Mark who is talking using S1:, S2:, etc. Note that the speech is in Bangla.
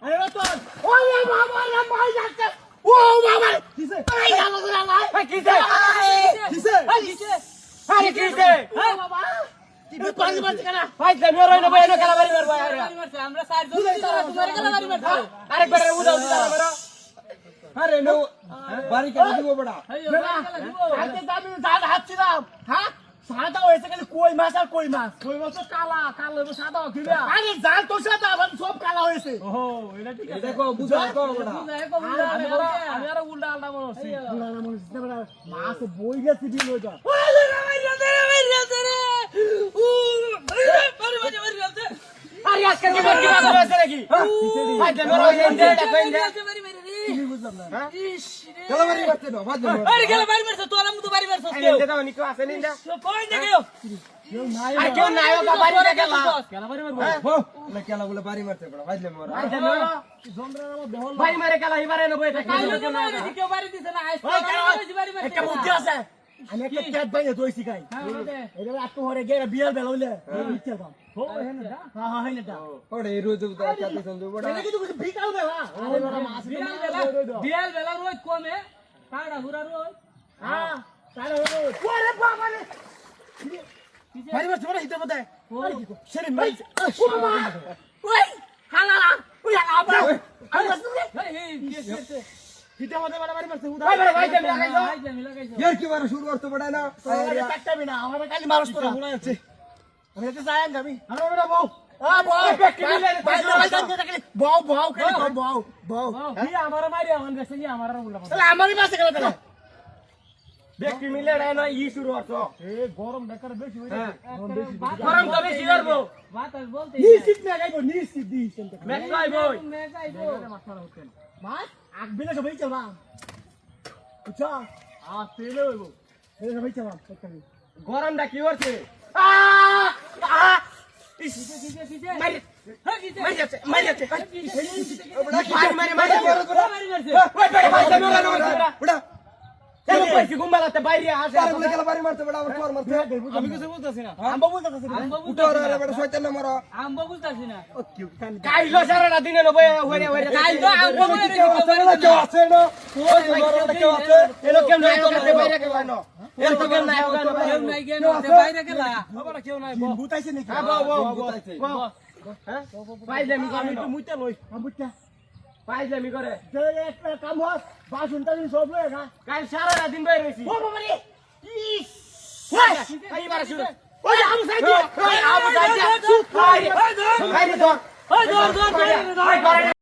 S1: আরে রতন ওরে বাবা রে মাই যাচ্ছে ও বাবা কিসে এই গেল গেল ভাই কিসে কিসে কিসে আরে কিসে ও বাবা তুই পানি মারছিস কেন ভাই জমিও রইলো ভাই এনো খেলা বাড়ি মারবো আরে আমরা সাইড জন তোমার খেলা বাড়ি মারবো আরেকবার উদাও দিলা মারো আরে নো বাড়ি কেন দিব বড়া আজকে দামি জাল হাঁচছিলাম হ্যাঁ সাদা হয়েছে খালি কই মাছ আর কই মাছ তো কালা কালো সাদা কিবা আরে জাল তো সাদা আবার সব কালা হয়েছে ওহো এটা ঠিক আছে দেখো বুঝাই কো বড়া আমি আর উল্টা আলটা মনে হচ্ছে মাছ বই গেছে দিল ওটা আরে আজকে কি বাকি মাছ হয়েছে নাকি ভাই দেমরা এন্ডে দেখেন তুমি বুঝলাম না হ্যাঁ গেল বাড়ি মারতে দাও বাদ দাও আরে গেল বাড়ি মারছ তো আলাম তো বাড়ি মারছ কেউ এন্ডে দাও নিকো আছে নিন্দা কই না কেউ কেউ নাই ও বাড়ি না গেল গেল বাড়ি মারবো না কেলা বলে বাড়ি মারতে পড়া ভাই দেমরা ভাই দেমরা জমরা বেহল বাড়ি মারে কেলা এবারে নেবো এটা কেউ বাড়ি দিছে না আইছ বাড়ি মারতে একটা বুদ্ধি আছে আমি একটা ক্যাট বাইরে দইছি গাই এটা আত্ম হরে গেরা বিয়াল বেলা হইলে ইচ্ছা দাও हो है ना हां हां है ना ओरे रोज उदा क्या समझो बड़ा लेकिन तू कुछ भीख आउ देवा अरे बड़ा मास बियाल बेला रोज कोमे काड़ा हुरा रोज हां काड़ा रोज ओरे बाबा ने भाई बस बड़ा हित बताए शरीर भाई ओ बाबा ओए हाला ओए आबा अरे बस ए हिते मते बड़ा बारी मरते उदा भाई भाई लगाइছো यार की बार शुरू करते बड़ा ना अरे काटता भी ना हमारे खाली मारस तो हुना আছে আমি তো যাই আমি আরে বেটা বউ বউ ব্যক্তি মিলে বউ বউ করে বউ বউ কি আমারে মারি আমন গেছে কি আমারে উল্টা তাহলে আমারই পাশে গেল তাহলে ব্যক্তি মিলে রে না ই শুরু করছো এ গরম বেকার বেশি হইছে গরম তো বেশি করব বাত বলতে নিশ্চিত না গাইবো নিশ্চিত দিছ মেক গাইবো মাছরা হচ্ছে মাছ আগ বিলে সবাই চলবা বুঝছো তেলে হইবো এই সবাই চলবা গরমটা কি হচ্ছে পাইজামি করে একটা কাম হস বাসনটা দিন সব লয় না কাল সারা দিন বাইরে রইছি ও বাবা রে ইস ওই এইবার শুরু ওই আবু সাইদ ওই আবু সাইদ চুপ ভাই ধর ধর ধর